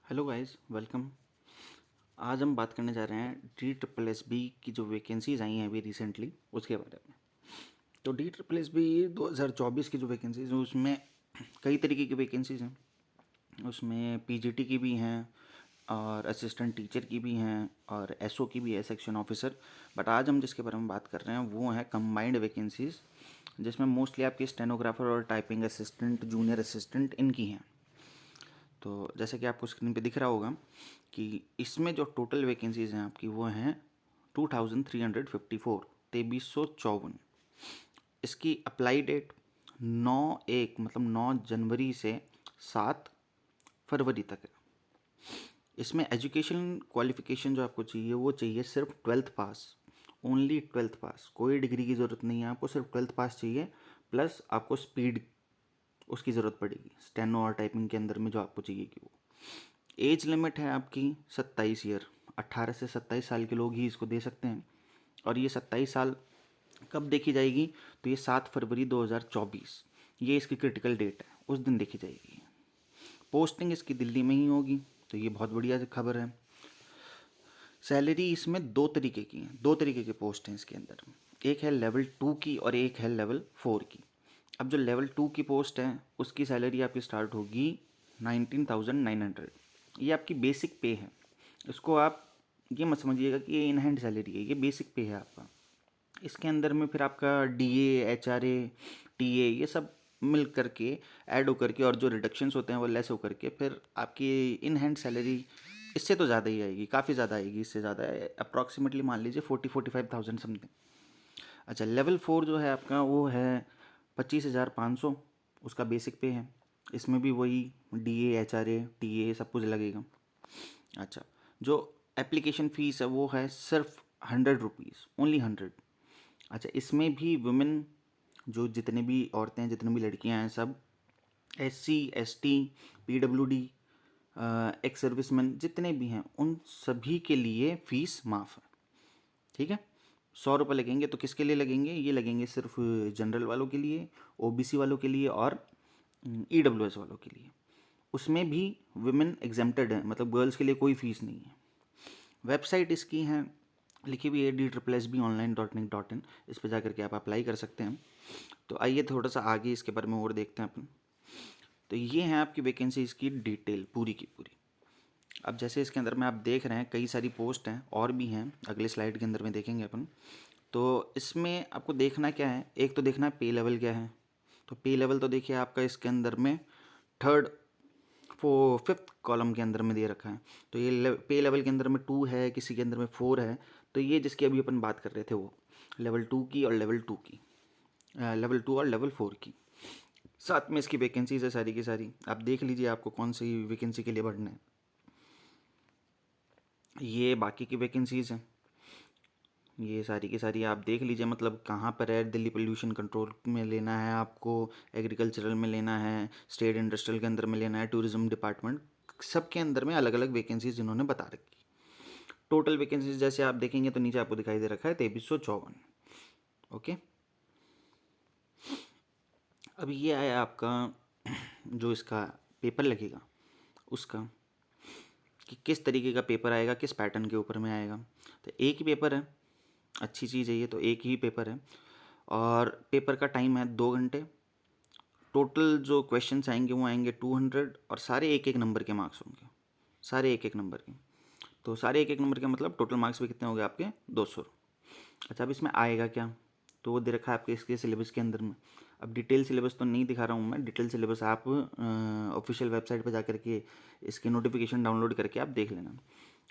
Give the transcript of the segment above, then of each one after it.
Hello guys, welcome. आज हम बात करने जा रहे हैं डी ट्रिपल एस बी की जो वैकेंसीज आई हैं अभी रिसेंटली उसके बारे में। तो डी ट्रिपल एस बी 2024 की जो वैकेंसीज हैं उसमें कई तरीके की वैकेंसीज हैं। उसमें पीजीटी की भी हैं और असिस्टेंट टीचर की भी हैं और एसओ की भी है, सेक्शन ऑफिसर। बट आज हम जिसके बारे में बात कर रहे हैं वो है कंबाइंड वैकेंसीज, जिसमें मोस्टली आपकी स्टेनोग्राफर और टाइपिंग असिस्टेंट, जूनियर असिस्टेंट इनकी हैं। तो जैसे कि आपको स्क्रीन पे दिख रहा होगा कि इसमें जो टोटल वैकेंसीज हैं आपकी वो हैं 2354, 2354। इसकी अप्लाई डेट 9/1 मतलब 9 जनवरी से 7 फरवरी तक है। इसमें एजुकेशन क्वालिफिकेशन जो आपको चाहिए वो चाहिए सिर्फ 12th पास, ओनली 12th पास। कोई डिग्री की ज़रूरत नहीं है आपको, सिर्फ 12th पास चाहिए। प्लस आपको स्पीड उसकी ज़रूरत पड़ेगी स्टेनो और टाइपिंग के अंदर में जो आपको चाहिए कि वो। एज लिमिट है आपकी 27 ईयर, 18 से 27 साल के लोग ही इसको दे सकते हैं। और ये 27 साल कब देखी जाएगी? तो ये 7 फरवरी 2024, ये इसकी क्रिटिकल डेट है, उस दिन देखी जाएगी। पोस्टिंग इसकी दिल्ली में ही होगी, तो ये बहुत बढ़िया खबर है। सैलरी इसमें दो तरीके की हैं, दो तरीके के पोस्ट हैं इसके अंदर। एक है लेवल 2 की और एक है लेवल 4 की। अब जो लेवल 2 की पोस्ट है उसकी सैलरी आपकी स्टार्ट होगी 19,900। ये आपकी बेसिक पे है। इसको आप ये मत समझिएगा कि ये इन हैंड सैलरी है, ये बेसिक पे है आपका। इसके अंदर में फिर आपका डीए, एचआरए, टीए ये सब मिल करके ऐड होकर के और जो रिडक्शंस होते हैं वो लेस होकर के फिर आपकी इन हैंड सैलरी इससे तो ज़्यादा ही आएगी, काफ़ी ज़्यादा आएगी। इससे ज़्यादा अप्रॉक्सीमेटली मान लीजिए 40-45,000 समथिंग। अच्छा, लेवल 4 जो है आपका वो है 25,500, उसका बेसिक पे है। इसमें भी वही डीए, एचआरए, टीए सब कुछ लगेगा। अच्छा, जो एप्लीकेशन फ़ीस है वो है सिर्फ 100 रुपीज़, ओनली 100। अच्छा, इसमें भी वुमेन जो जितने भी औरतें हैं, जितनी भी लड़कियां हैं, सब SC, ST, PWD, ex serviceman जितने भी हैं उन सभी के लिए फ़ीस माफ़ है। ठीक है, 100 रुपये लगेंगे। तो किसके लिए लगेंगे? ये लगेंगे सिर्फ जनरल वालों के लिए, OBC वालों के लिए और EWS वालों के लिए। उसमें भी वुमेन एग्जेम्प्टेड है, मतलब गर्ल्स के लिए कोई फ़ीस नहीं है। वेबसाइट इसकी है, लिखी हुई है DSSBonline.nic.in। इस पर जाकर के आप अप्लाई कर सकते हैं। तो आइए थोड़ा सा आगे इसके बारे में और देखते हैं अपन। तो ये हैं आपकी वैकेंसी इसकी डिटेल पूरी की पूरी। अब जैसे इसके अंदर में आप देख रहे हैं कई सारी पोस्ट हैं और भी हैं, अगले स्लाइड के अंदर में देखेंगे अपन। तो इसमें आपको देखना क्या है, एक तो देखना है पे लेवल क्या है। तो पे लेवल तो देखिए आपका इसके अंदर में थर्ड फिफ्थ कॉलम के अंदर में दे रखा है। तो ये पे लेवल के अंदर में 2 है, किसी के अंदर में 4 है। तो ये जिसकी अभी अपन बात कर रहे थे वो लेवल 2 की और लेवल 2 की, लेवल 2 और लेवल 4 की। साथ में इसकी वैकेंसीज है सारी की सारी, आप देख लीजिए आपको कौन सी वैकेंसी के लिए भरना है। ये बाकी की वैकेंसीज हैं, ये सारी की सारी आप देख लीजिए। मतलब कहाँ पर है, दिल्ली पोल्यूशन कंट्रोल में लेना है आपको, एग्रीकल्चरल में लेना है, स्टेट इंडस्ट्रियल के अंदर में लेना है, टूरिज्म डिपार्टमेंट, सब के अंदर में अलग अलग वैकेंसीज इन्होंने बता रखी। टोटल वैकेंसीज जैसे आप देखेंगे तो नीचे आपको दिखाई दे रखा है 2354। ओके, अब ये आया आपका जो इसका पेपर लगेगा उसका, कि किस तरीके का पेपर आएगा, किस पैटर्न के ऊपर में आएगा। तो एक ही पेपर है, अच्छी चीज़ है ये, तो एक ही पेपर है और पेपर का टाइम है 2 घंटे। टोटल जो क्वेश्चंस आएंगे वो आएंगे 200 और सारे एक एक नंबर के मार्क्स होंगे, सारे एक एक नंबर के। तो सारे एक एक नंबर के मतलब टोटल मार्क्स भी कितने हो गए आपके? 200। अच्छा, अब इसमें आएगा क्या? तो वो दे रखा है आपके इसके सिलेबस के अंदर में। अब डिटेल सिलेबस तो नहीं दिखा रहा हूँ मैं, डिटेल सिलेबस आप ऑफिशियल वेबसाइट पर जा करके इसकी नोटिफिकेशन डाउनलोड करके आप देख लेना।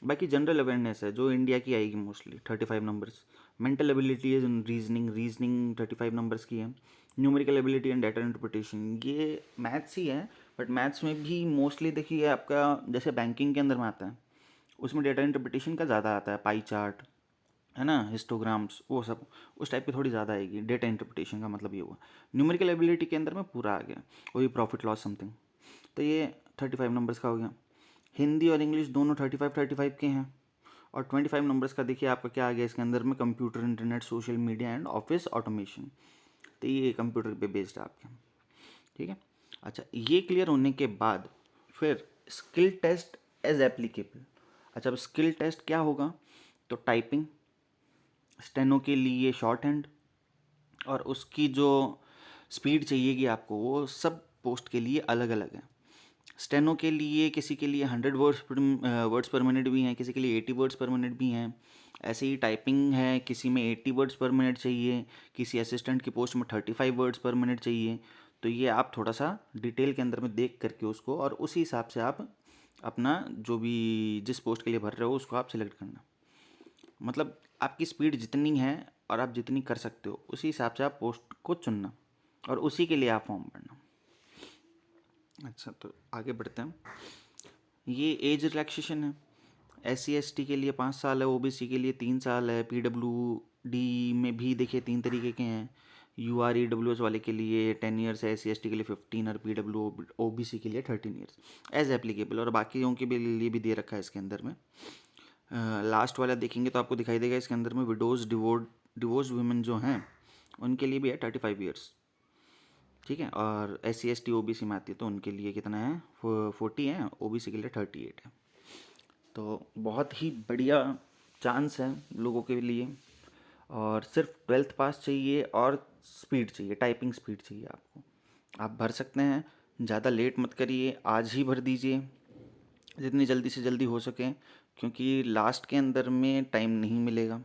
बाकी जनरल अवेयरनेस है जो इंडिया की आएगी मोस्टली 35 नंबर्स। मेंटल एबिलिटी है, रीजनिंग 35 नंबर्स की है। Numerical ability and data interpretation ये मैथ्स ही है, बट मैथ्स में भी मोस्टली देखिए आपका जैसे बैंकिंग के अंदर में आता है उसमें डेटा इंटरप्रिटेशन का ज़्यादा आता है, पाई चार्ट है ना, हिस्टोग्राम्स, वो सब उस टाइप की थोड़ी ज़्यादा आएगी। डेटा इंटरप्रिटेशन का मतलब ये हुआ। न्यूमेरिकल एबिलिटी के अंदर में पूरा आ गया, वही प्रॉफिट लॉस समथिंग। तो ये 35 नंबर्स का हो गया। हिंदी और इंग्लिश दोनों 35 के हैं। और 25 नंबर्स का देखिए आपका क्या आ गया इसके अंदर में, computer, internet, social media and office automation. तो ये कंप्यूटर पे बेस्ड है आपके। ठीक है, अच्छा, ये क्लियर होने के बाद फिर स्किल टेस्ट एज एप्लीकेबल। अच्छा, अब स्किल टेस्ट क्या होगा, तो टाइपिंग, स्टेनो के लिए शॉर्ट हैंड, और उसकी जो स्पीड चाहिएगी आपको वो सब पोस्ट के लिए अलग अलग है। स्टेनो के लिए किसी के लिए 100 वर्ड्स पर मिनट भी हैं, किसी के लिए 80 वर्ड्स पर मिनट भी हैं। ऐसे ही टाइपिंग है, किसी में 80 वर्ड्स पर मिनट चाहिए, किसी असिस्टेंट की पोस्ट में 35 वर्ड्स पर मिनट चाहिए। तो ये आप थोड़ा सा डिटेल के अंदर में देख करके उसको, और उसी हिसाब से आप अपना जो भी जिस पोस्ट के लिए भर रहे हो उसको आप सिलेक्ट करना। मतलब आपकी स्पीड जितनी है और आप जितनी कर सकते हो उसी हिसाब से आप पोस्ट को चुनना, और उसी के लिए आप फॉर्म भरना। अच्छा, तो आगे बढ़ते हैं। ये एज रिलैक्सेशन है। SC ST के लिए 5 साल है, OBC के लिए 3 साल है, PWD में भी देखिए 3 तरीके के हैं। UREWS वाले के लिए 10 ईयर्स है, SC ST के लिए 15, और PWOBC के लिए 13 ईयर्स एज एप्लीकेबल, और बाकियों के भी लिए भी दे रखा है इसके अंदर में। लास्ट वाला देखेंगे तो आपको दिखाई देगा इसके अंदर में विडोज डिवोर्स वुमेन जो हैं उनके लिए भी है 35 ईयर्स, ठीक है। और SC ST OBC में आती है तो उनके लिए कितना है, 40 है, OBC के लिए 38 है। तो बहुत ही बढ़िया चांस है लोगों के लिए, और सिर्फ 12th पास चाहिए और स्पीड चाहिए, टाइपिंग स्पीड चाहिए आपको। आप भर सकते हैं, ज़्यादा लेट मत करिए, आज ही भर दीजिए जितनी जल्दी से जल्दी हो सके, क्योंकि लास्ट के अंदर में टाइम नहीं मिलेगा,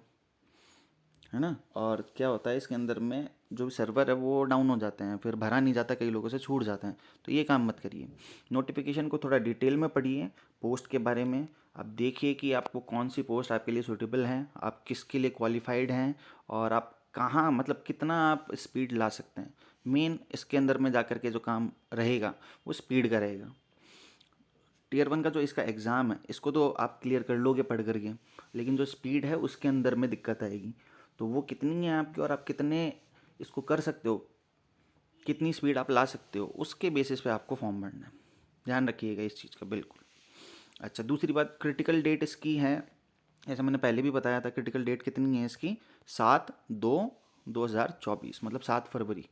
है ना। और क्या होता है इसके अंदर में जो सर्वर है वो डाउन हो जाते हैं, फिर भरा नहीं जाता, कई लोगों से छूट जाते हैं, तो ये काम मत करिए। नोटिफिकेशन को थोड़ा डिटेल में पढ़िए, पोस्ट के बारे में आप देखिए कि आपको कौन सी पोस्ट आपके लिए सूटेबल है, आप किसके लिए क्वालिफाइड हैं, और आप कहाँ मतलब कितना आप स्पीड ला सकते हैं। मेन इसके अंदर में जा कर के जो काम रहेगा वो स्पीड का रहेगा। Tier 1 का जो इसका एग्ज़ाम है इसको तो आप क्लियर कर लोगे पढ़ करके, लेकिन जो स्पीड है उसके अंदर में दिक्कत आएगी। तो वो कितनी है आपकी, और आप कितने इसको कर सकते हो, कितनी स्पीड आप ला सकते हो, उसके बेसिस पे आपको फॉर्म भरना है। ध्यान रखिएगा इस चीज़ का बिल्कुल। अच्छा, दूसरी बात, क्रिटिकल डेट इसकी है, जैसे मैंने पहले भी बताया था, क्रिटिकल डेट कितनी है इसकी, 7/2/2024, मतलब 7 फरवरी।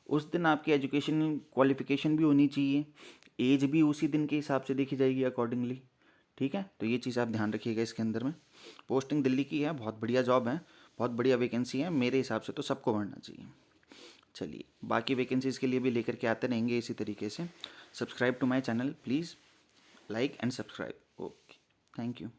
उस दिन आपकी एजुकेशन क्वालिफिकेशन भी होनी चाहिए, एज भी उसी दिन के हिसाब से देखी जाएगी अकॉर्डिंगली, ठीक है। तो ये चीज़ आप ध्यान रखिएगा इसके अंदर में। पोस्टिंग दिल्ली की है, बहुत बढ़िया जॉब है, बहुत बढ़िया वैकेंसी है, मेरे हिसाब से तो सबको भरना चाहिए। चलिए, बाकी वैकेंसीज़ के लिए भी लेकर के आते रहेंगे इसी तरीके से। Subscribe to my channel please, like and subscribe. Okay, thank you.